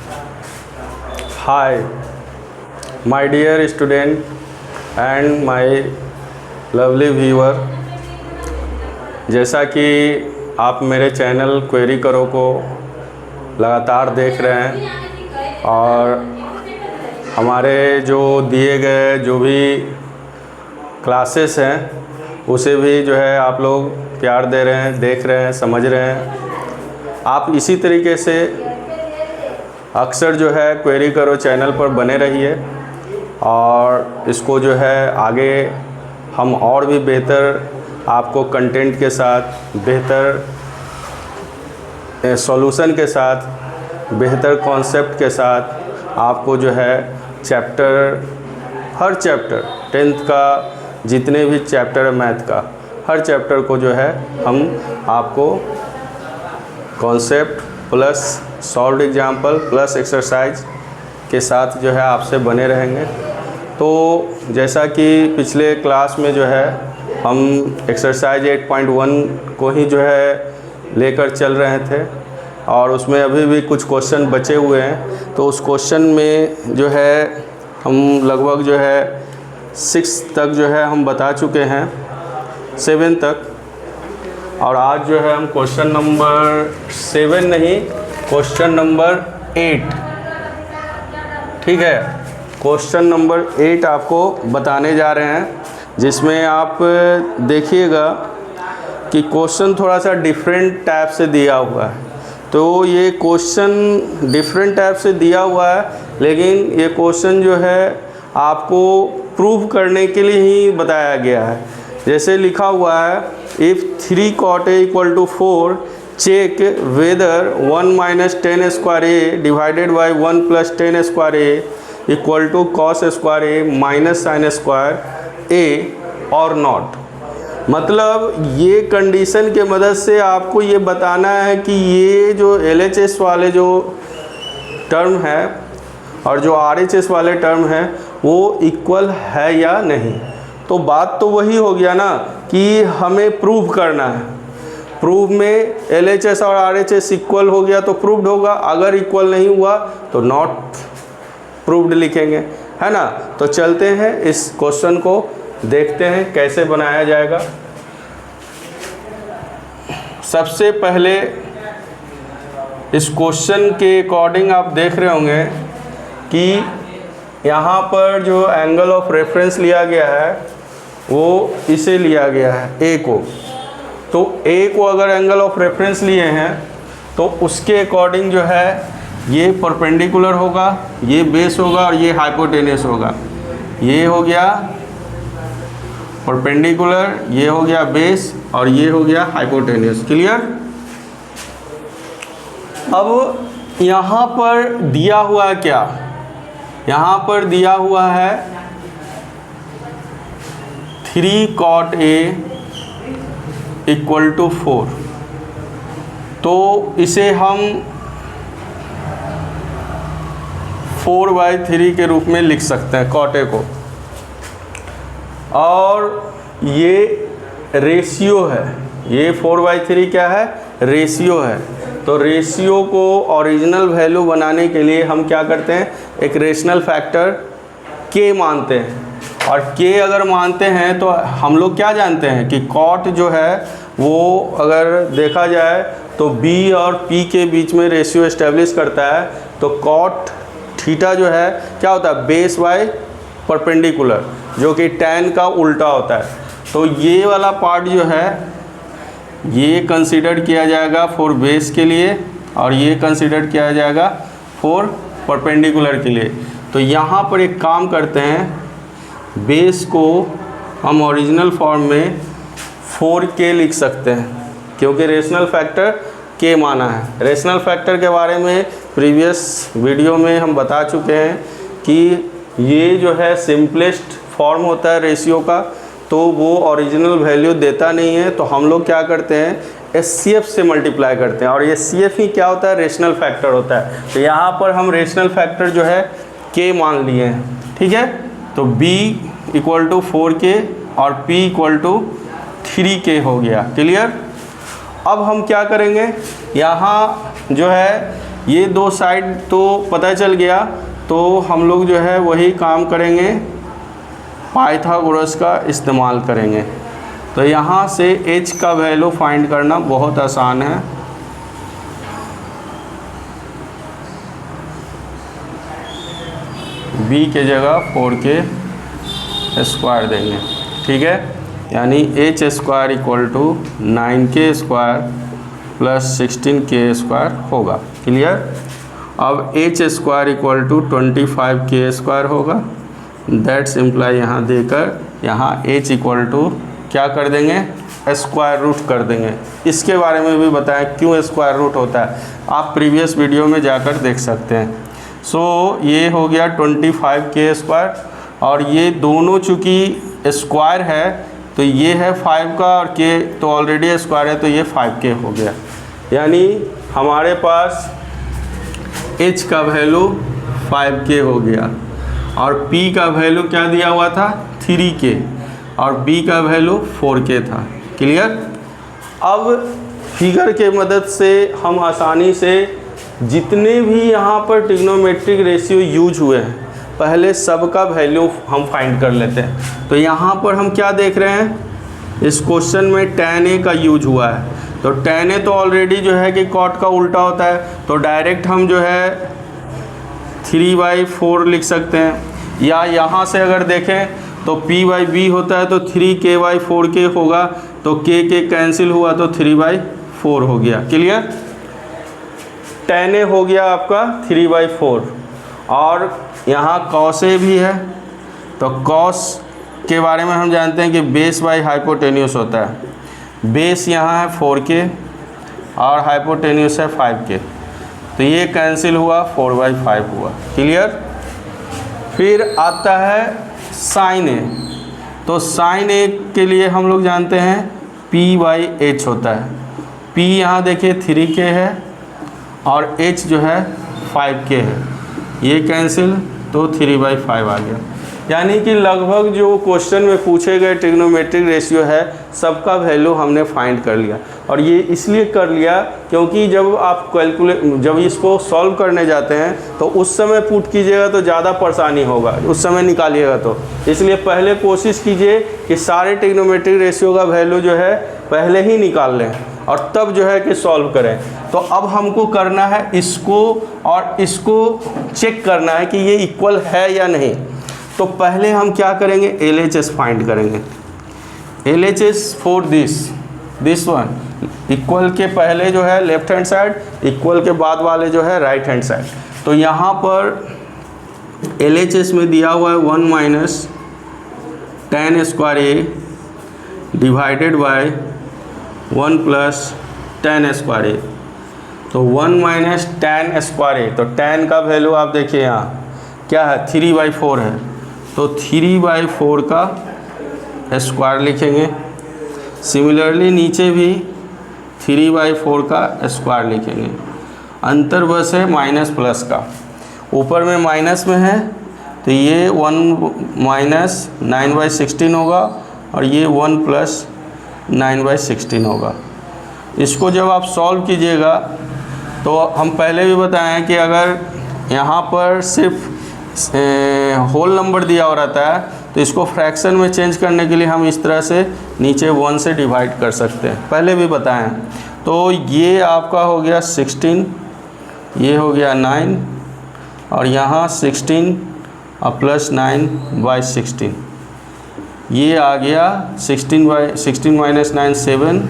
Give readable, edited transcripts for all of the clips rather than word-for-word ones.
Hi, my dear student and my lovely viewer। जैसा कि आप मेरे चैनल क्वेरी करो को लगातार देख रहे हैं और हमारे जो दिए गए जो भी क्लासेस हैं उसे भी जो है आप लोग प्यार दे रहे हैं, देख रहे हैं, समझ रहे हैं। आप इसी तरीके से अक्सर जो है क्वेरी करो चैनल पर बने रहिए और इसको जो है आगे हम और भी बेहतर आपको कंटेंट के साथ, बेहतर सॉल्यूशन के साथ, बेहतर कॉन्सेप्ट के साथ आपको जो है हर चैप्टर 10th का जितने भी चैप्टर है मैथ का, हर चैप्टर को जो है हम आपको concept plus solved example plus exercise के साथ जो है आपसे बने रहेंगे। तो जैसा कि पिछले क्लास में जो है हम एक्सरसाइज 8.1 को ही जो है लेकर चल रहे थे और उसमें अभी भी कुछ क्वेश्चन बचे हुए हैं। तो उस क्वेश्चन में जो है हम लगभग जो है 6 तक जो है हम बता चुके हैं, 7 तक। और आज जो है हम क्वेश्चन नंबर 7 नहीं, क्वेश्चन नंबर 8, ठीक है, क्वेश्चन नंबर 8 आपको बताने जा रहे हैं, जिसमें आप देखिएगा कि क्वेश्चन थोड़ा सा डिफरेंट टाइप से दिया हुआ है। तो ये क्वेश्चन डिफरेंट टाइप से दिया हुआ है, लेकिन ये क्वेश्चन जो है आपको प्रूव करने के लिए ही बताया गया है। जैसे लिखा हुआ है, if 3 cot A = 4 check whether 1 - 10 square A divided by 1 + 10 square A = cos square A - sin square A और नॉट। मतलब ये कंडीशन के मदद से आपको ये बताना है कि ये जो LHS वाले जो टर्म है और जो RHS वाले टर्म है वो इक्वल है या नहीं। तो बात तो वही हो गया ना कि हमें प्रूव करना है। प्रूव में LHS और RHS इक्वल हो गया तो प्रूव्ड होगा, अगर इक्वल नहीं हुआ तो नॉट प्रूव्ड लिखेंगे, है ना। तो चलते हैं इस क्वेश्चन को देखते हैं कैसे बनाया जाएगा। सबसे पहले इस क्वेश्चन के अकॉर्डिंग आप देख रहे होंगे कि यहाँ पर जो एंगल ऑफ रेफरेंस लिया गया है वो इसे लिया गया है A को। तो A को अगर एंगल ऑफ रेफरेंस लिए हैं तो उसके अकॉर्डिंग जो है ये परपेंडिकुलर होगा, ये बेस होगा और ये हाइपोटेनस होगा। ये हो गया परपेंडिकुलर, ये हो गया बेस और ये हो गया हाइपोटेनस। क्लियर। अब यहाँ पर दिया हुआ है क्या, यहाँ पर दिया हुआ है 3 cot A = 4। तो इसे हम 4/3 के रूप में लिख सकते हैं cot A को। और ये रेशियो है, ये 4/3 क्या है, रेशियो है। तो रेशियो को ओरिजिनल वैल्यू बनाने के लिए हम क्या करते हैं, एक रेशनल फैक्टर k मानते हैं। और k अगर मानते हैं तो हम लोग क्या जानते हैं कि cot जो है वो अगर देखा जाए तो b और p के बीच में रेशियो एस्टेब्लिश करता है। तो cot थीटा जो है क्या होता है, बेस बाय परपेंडिकुलर, जो कि tan का उल्टा होता है। तो ये वाला पार्ट जो है ये कंसीडर किया जाएगा फॉर बेस के लिए और ये कंसीडर किया जाएगा फॉर परपेंडिकुलर के लिए। तो यहाँ पर एक काम करते हैं, बेस को हम ओरिजिनल फॉर्म में 4k लिख सकते हैं क्योंकि रेशनल फैक्टर k माना है। रेशनल फैक्टर के बारे में प्रीवियस वीडियो में हम बता चुके हैं कि ये जो है सिंपलेस्ट फॉर्म होता है रेशियो का, तो वो ओरिजिनल वैल्यू देता नहीं है। तो हम लोग क्या करते हैं, SCF से मल्टीप्लाई करते हैं और SCF ही क्या होता है, रेशनल फैक्टर होता है। तो यहाँ पर हम रेशनल फैक्टर जो है k मान लिए हैं, ठीक है। तो b = 4k और p = 3k हो गया। क्लियर। अब हम क्या करेंगे, यहाँ जो है ये दो साइड तो पता चल गया, तो हम लोग जो है वही काम करेंगे, पाइथागोरस का इस्तेमाल करेंगे। तो यहाँ से h का वैल्यू फाइंड करना बहुत आसान है। b के जगह 4k² देंगे, ठीक है। यानी h² = 9k² + 16k² होगा। क्लियर। अब h² = 25k² होगा। दैट्स इम्प्लाई यहाँ देकर यहाँ h = क्या कर देंगे, स्क्वायर रूट कर देंगे। इसके बारे में भी बताएं क्यों स्क्वायर रूट होता है, आप प्रीवियस वीडियो में जाकर देख सकते हैं। सो ये हो गया 25k², और ये दोनों चूँकि स्क्वायर है तो ये है 5 का, और k तो ऑलरेडी स्क्वायर है तो ये 5k हो गया। यानी हमारे पास h का वैल्यू 5k हो गया, और p का वैल्यू क्या दिया हुआ था, 3k, और b का वैल्यू 4k था। क्लियर। अब फिगर के मदद से हम आसानी से जितने भी यहाँ पर ट्रिग्नोमेट्रिक रेशियो यूज हुए हैं, पहले सबका वैल्यू हम फाइंड कर लेते हैं। तो यहाँ पर हम क्या देख रहे हैं, इस क्वेश्चन में tan a का यूज हुआ है। तो tan a तो ऑलरेडी जो है कि cot का उल्टा होता है, तो डायरेक्ट हम जो है 3/4 लिख सकते हैं। या यहाँ से अगर देखें तो p/b होता है तो 3k/4k होगा, तो k कैंसिल हुआ तो 3/4 हो गया। क्लियर। tan a हो गया आपका 3/4, और यहाँ cos a भी है, तो cos के बारे में हम जानते हैं कि बेस बाई हाइपोटेन्यूस होता है। बेस यहाँ है 4k और हाइपोटेन्यूस है 5k, तो ये कैंसिल हुआ, 4/5 हुआ। क्लियर। फिर आता है साइन a, तो साइन a के लिए हम लोग जानते हैं p/h होता है। p यहाँ देखिए 3k है और h जो है 5k है, ये कैंसिल तो 3/5 आ गया। यानी कि लगभग जो क्वेश्चन में पूछे गए ट्रिग्नोमेट्रिक रेशियो है सबका वैल्यू हमने फाइंड कर लिया। और ये इसलिए कर लिया क्योंकि जब आप जब इसको सॉल्व करने जाते हैं तो उस समय पुट कीजिएगा तो ज़्यादा परेशानी होगा, उस समय निकालिएगा तो। इसलिए पहले कोशिश कीजिए कि सारे ट्रिग्नोमेट्रिक रेशियो का वैल्यू जो है पहले ही निकाल लें और तब जो है कि सॉल्व करें। तो अब हमको करना है इसको और इसको चेक करना है कि ये इक्वल है या नहीं। तो पहले हम क्या करेंगे, LHS फाइंड करेंगे। LHS for this one, equal के पहले जो है लेफ्ट हैंड साइड, इक्वल के बाद वाले जो है राइट हैंड साइड। तो यहाँ पर LHS में दिया हुआ है 1 - tan² a divided by 1 + tan²a। तो 1 - tan² a, तो tan का वैल्यू आप देखिए यहाँ क्या है, 3/4 है, तो 3/4 का स्क्वायर लिखेंगे। सिमिलरली नीचे भी 3/4 का स्क्वायर लिखेंगे। अंतर बस है माइनस प्लस का, ऊपर में माइनस में है तो ये 1 - 9/16 होगा और ये 1 + 9/16 होगा। इसको जब आप सॉल्व कीजिएगा तो हम पहले भी बताए हैं कि अगर यहाँ पर सिर्फ होल नंबर दिया हो रहता है तो इसको फ्रैक्शन में चेंज करने के लिए हम इस तरह से नीचे 1 से डिवाइड कर सकते हैं, पहले भी बताए हैं। तो ये आपका हो गया 16, ये हो गया 9 और यहाँ 16 और प्लस 9/16, ये आ गया 16 - 9 7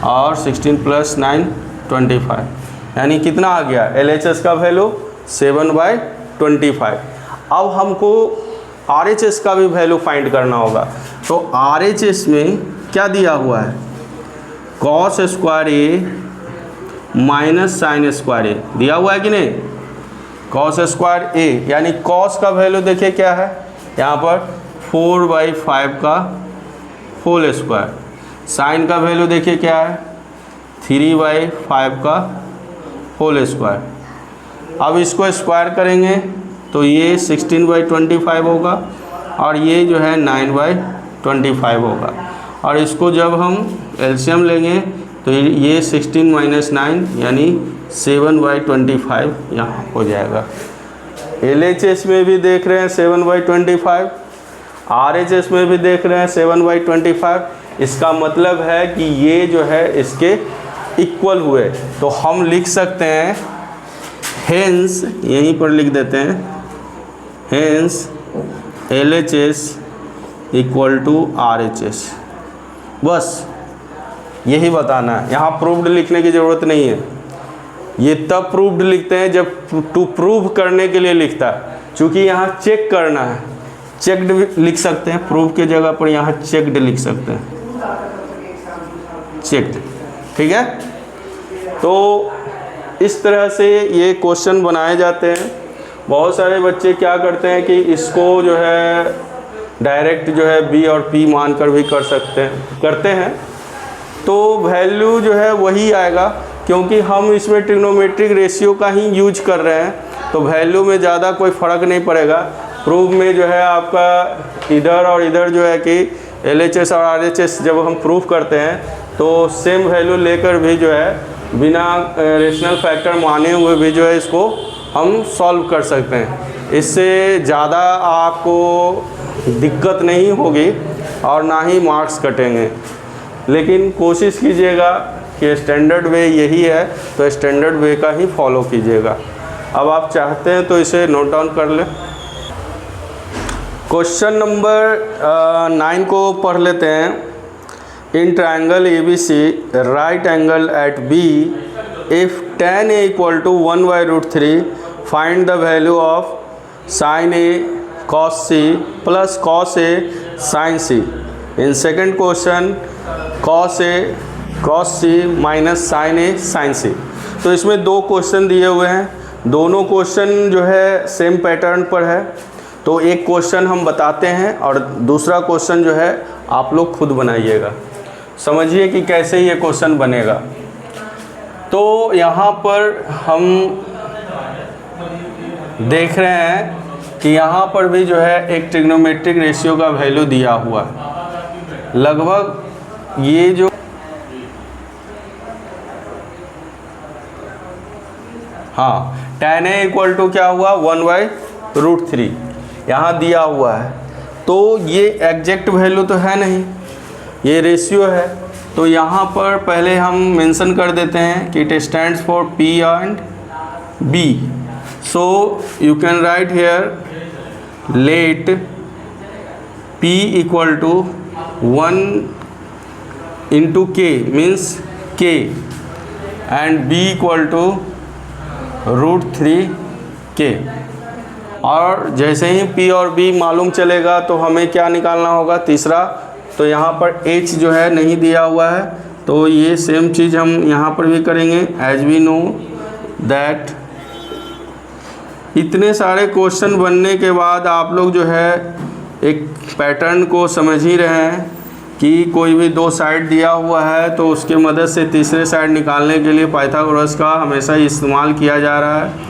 और 16 + 9 25। यानी कितना आ गया LHS का वैल्यू 7/25। अब हमको RHS का भी वैल्यू फाइंड करना होगा। तो RHS में क्या दिया हुआ है, cos² a - sin² a दिया हुआ है कि नहीं। cos² a यानी cos का वैल्यू देखिए क्या है यहाँ पर 4/5 का होल स्क्वायर, साइन का वैल्यू देखिए क्या है 3/5 का होल स्क्वायर। अब इसको स्क्वायर करेंगे तो ये 16/25 होगा और ये जो है 9/25 होगा। और इसको जब हम एलसीएम लेंगे तो ये 16 - 9 यानी 7/25 यहाँ हो जाएगा। LHS में भी देख रहे हैं 7/25, RHS में भी देख रहे हैं 7/25। इसका मतलब है कि ये जो है इसके इक्वल हुए, तो हम लिख सकते हैं हेंस, यहीं पर लिख देते हैं hence LHS equal to RHS। बस यही बताना है, यहाँ प्रूव्ड लिखने की ज़रूरत नहीं है। ये तब प्रूव्ड लिखते हैं जब टू प्रूव करने के लिए लिखता है, चूँकि यहाँ चेक करना है। चेक्ड भी लिख सकते हैं, प्रूव के जगह पर यहाँ चेक्ड लिख सकते हैं, चेक्ड। ठीक है, तो इस तरह से ये क्वेश्चन बनाए जाते हैं। बहुत सारे बच्चे क्या करते हैं कि इसको जो है डायरेक्ट जो है B और P मानकर भी करते हैं, तो वैल्यू जो है वही आएगा, क्योंकि हम इसमें ट्रिग्नोमेट्रिक रेशियो का ही यूज कर रहे हैं, तो वैल्यू में ज़्यादा कोई फ़र्क नहीं पड़ेगा। प्रूव में जो है आपका इधर और इधर जो है कि LHS और RHS जब हम प्रूव करते हैं तो सेम वैल्यू लेकर भी जो है बिना रेशनल फैक्टर माने हुए भी जो है इसको हम सॉल्व कर सकते हैं। इससे ज़्यादा आपको दिक्कत नहीं होगी और ना ही मार्क्स कटेंगे। लेकिन कोशिश कीजिएगा कि स्टैंडर्ड वे यही है, तो स्टैंडर्ड वे का ही फॉलो कीजिएगा। अब आप चाहते हैं तो इसे नोट डाउन कर लें। क्वेश्चन नंबर 9 को पढ़ लेते हैं। In triangle ABC right angle at B if tan A equal to 1/√3 find the value of sin A cos C plus cos A sin C। In second question cos C minus sin A sin C। तो इसमें दो question दिए हुए हैं, दोनों question जो है same pattern पर है। तो एक क्वेश्चन हम बताते हैं और दूसरा क्वेश्चन जो है आप लोग खुद बनाइएगा। समझिए कि कैसे ये क्वेश्चन बनेगा। तो यहाँ पर हम देख रहे हैं कि यहाँ पर भी जो है एक ट्रिग्नोमेट्रिक रेशियो का वैल्यू दिया हुआ है। लगभग ये जो tan A इक्वल टू क्या हुआ 1/√3 यहाँ दिया हुआ है। तो ये एग्जैक्ट वैल्यू तो है नहीं, ये रेशियो है। तो यहाँ पर पहले हम मेंशन कर देते हैं कि it stands for P and B। So you can write here let P equal to 1 into K means K and B equal to √3K। और जैसे ही P और B मालूम चलेगा तो हमें क्या निकालना होगा, तीसरा। तो यहाँ पर H जो है नहीं दिया हुआ है, तो ये सेम चीज़ हम यहाँ पर भी करेंगे। एज वी नो दैट इतने सारे क्वेश्चन बनने के बाद आप लोग जो है एक पैटर्न को समझ ही रहे हैं कि कोई भी दो साइड दिया हुआ है तो उसके मदद से तीसरे साइड निकालने के लिए पाइथागोरस का हमेशा इस्तेमाल किया जा रहा है।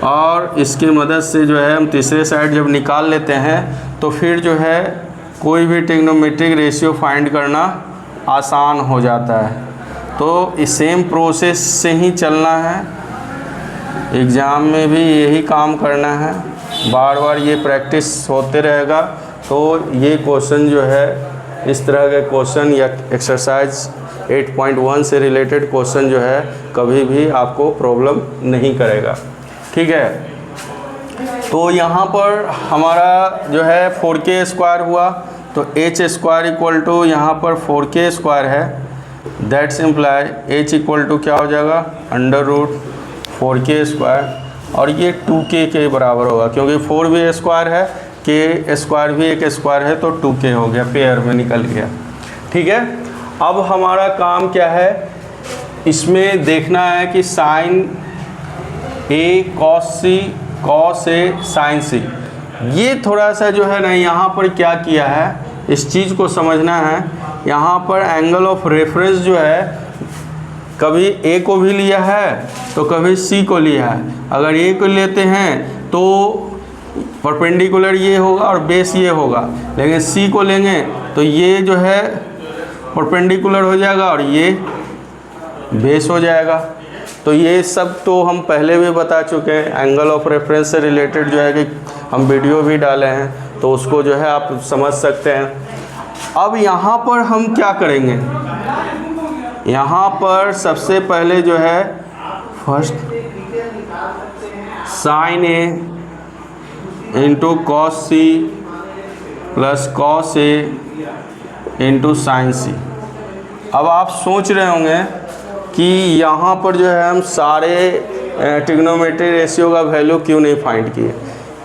और इसके मदद से जो है हम तीसरे साइड जब निकाल लेते हैं तो फिर जो है कोई भी ट्रिग्नोमेट्रिक रेशियो फाइंड करना आसान हो जाता है। तो इस सेम प्रोसेस से ही चलना है, एग्ज़ाम में भी यही काम करना है, बार बार ये प्रैक्टिस होते रहेगा। तो ये क्वेश्चन जो है इस तरह के क्वेश्चन या एक्सरसाइज 8.1 से रिलेटेड क्वेश्चन जो है कभी भी आपको प्रॉब्लम नहीं करेगा। ठीक है, तो यहाँ पर हमारा जो है 4k स्क्वायर हुआ, तो h स्क्वायर इक्वल टू यहाँ पर 4k स्क्वायर है। That's imply h equal to क्या हो जाएगा √4k स्क्वायर, और ये 2k के बराबर होगा क्योंकि 4 भी स्क्वायर है, k स्क्वायर भी एक स्क्वायर है, तो 2k हो गया, पेयर में निकल गया। ठीक है, अब हमारा काम क्या है, इसमें देखना है कि sign A cos A sin C। ये थोड़ा सा जो है ना यहाँ पर क्या किया है, इस चीज़ को समझना है। यहाँ पर एंगल ऑफ रेफरेंस जो है कभी A को भी लिया है तो कभी C को लिया है। अगर A को लेते हैं तो परपेंडिकुलर ये होगा और बेस ये होगा, लेकिन C को लेंगे तो ये जो है परपेंडिकुलर हो जाएगा और ये बेस हो जाएगा। तो ये सब तो हम पहले भी बता चुके हैं, एंगल ऑफ रेफरेंस से रिलेटेड जो है कि हम वीडियो भी डाले हैं, तो उसको जो है आप समझ सकते हैं। अब यहाँ पर हम क्या करेंगे, यहाँ पर सबसे पहले जो है first sine A into cos C plus cos A into sine C. अब आप सोच रहे होंगे कि यहाँ पर जो है हम सारे ट्रिग्नोमेट्री रेशियो का वैल्यू क्यों नहीं फाइंड किए,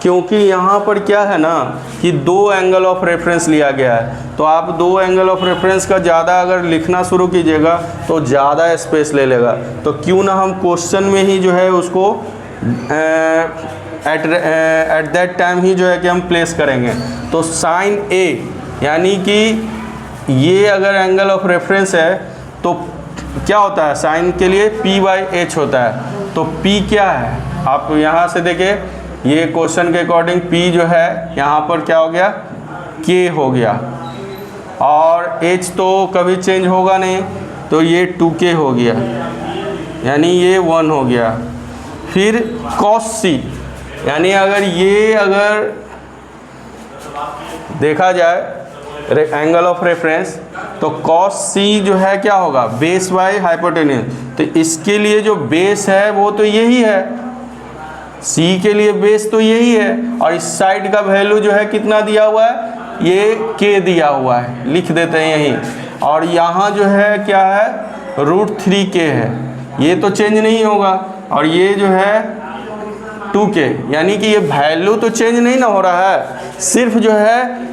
क्योंकि यहाँ पर क्या है ना कि दो एंगल ऑफ रेफरेंस लिया गया है। तो आप दो एंगल ऑफ रेफरेंस का ज़्यादा अगर लिखना शुरू कीजिएगा तो ज़्यादा स्पेस ले लेगा। तो क्यों ना हम क्वेश्चन में ही जो है उसको एट दैट टाइम ही जो है कि हम प्लेस करेंगे। तो साइन ए यानी कि ये अगर एंगल ऑफ रेफरेंस है तो क्या होता है, साइन के लिए P बाई एच होता है। तो P क्या है, आप यहाँ से देखिए, ये क्वेश्चन के अकॉर्डिंग P जो है यहाँ पर क्या हो गया, K हो गया, और H तो कभी चेंज होगा नहीं, तो ये 2K हो गया, यानी ये 1 हो गया। फिर cos C, यानी अगर देखा जाए एंगल ऑफ रेफरेंस, तो cos C जो है क्या होगा, बेस बाई हाइपोटेन्यूज। तो इसके लिए जो बेस है वो तो यही है, C के लिए बेस तो यही है, और इस साइड का वैल्यू जो है कितना दिया हुआ है, ये K दिया हुआ है, लिख देते हैं यहीं। और यहाँ जो है क्या है, √3K है, ये तो चेंज नहीं होगा, और ये जो है 2K, यानी कि ये वैल्यू तो चेंज नहीं ना हो रहा है, सिर्फ जो है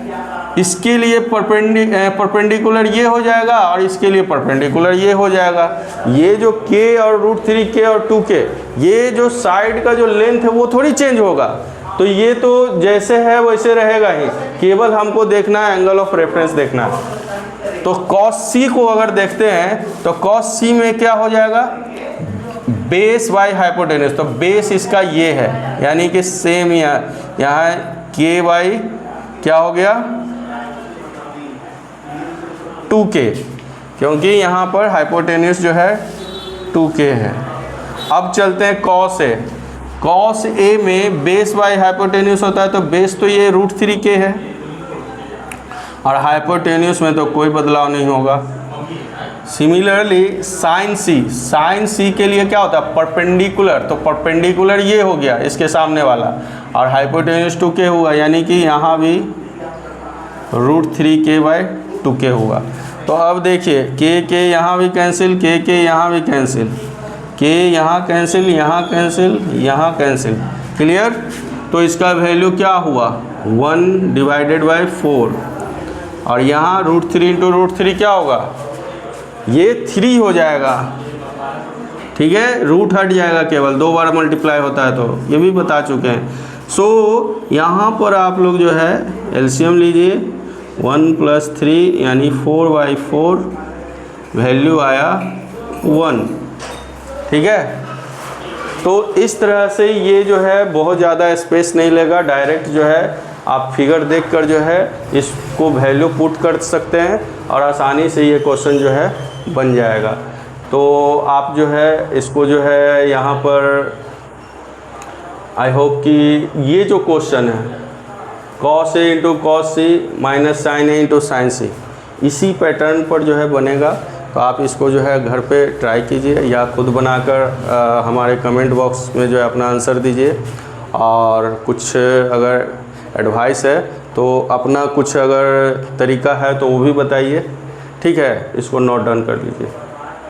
इसके लिए परपेंडिकुलर ये हो जाएगा और इसके लिए परपेंडिकुलर ये हो जाएगा। ये जो K और √3K और 2K, ये जो साइड का जो लेंथ है वो थोड़ी चेंज होगा, तो ये तो जैसे है वैसे रहेगा ही, केवल हमको देखना है एंगल ऑफ रेफरेंस देखना है। तो cos C को अगर देखते हैं तो cos C में क्या हो जाएगा, बेस बाई हाइपोटेन्यूज। तो बेस इसका ये है, यानी कि सेम यहाँ K बाई क्या हो गया 2K, क्योंकि यहाँ पर हाइपोटेन्यूज जो है 2K है। अब चलते हैं cos A। cos A में बेस बाई हाइपोटेन्यूज होता है, तो बेस तो ये √3K है, और हाइपोटेन्यूज में तो कोई बदलाव नहीं होगा। सिमिलरली साइन C के लिए क्या होता है, परपेंडिकुलर। तो परपेंडिकुलर ये हो गया इसके सामने वाला, और हाइपोटेन्यूज 2K हुआ, यानी कि यहाँ भी √3K बाई 2K हुआ। तो अब देखिए K यहाँ भी कैंसिल, K यहाँ भी कैंसिल, K यहाँ कैंसिल, यहाँ कैंसिल, यहाँ कैंसिल, क्लियर। तो इसका वैल्यू क्या हुआ, 1/4, और यहाँ √3 इंटू √3 क्या होगा, ये 3 हो जाएगा, ठीक है, रूट हट जाएगा, केवल 2 बार मल्टीप्लाई होता है, तो ये भी बता चुके हैं। सो यहाँ पर आप लोग जो है एलसीएम लीजिए, 1 + 3 यानी 4/4, वैल्यू आया 1, ठीक है। तो इस तरह से ये जो है बहुत ज़्यादा स्पेस नहीं लेगा, डायरेक्ट जो है आप फिगर देखकर जो है इसको वैल्यू पुट कर सकते हैं, और आसानी से ये क्वेश्चन जो है बन जाएगा। तो आप जो है इसको जो है यहाँ पर आई होप कि ये जो क्वेश्चन है cos A into cos C minus sin A into sin C, इसी पैटर्न पर जो है बनेगा। तो आप इसको जो है घर पे ट्राई कीजिए, या खुद बनाकर हमारे कमेंट बॉक्स में जो है अपना आंसर दीजिए, और कुछ अगर एडवाइस है तो अपना कुछ अगर तरीका है तो वो भी बताइए, ठीक है। इसको नोट डाउन कर लीजिए।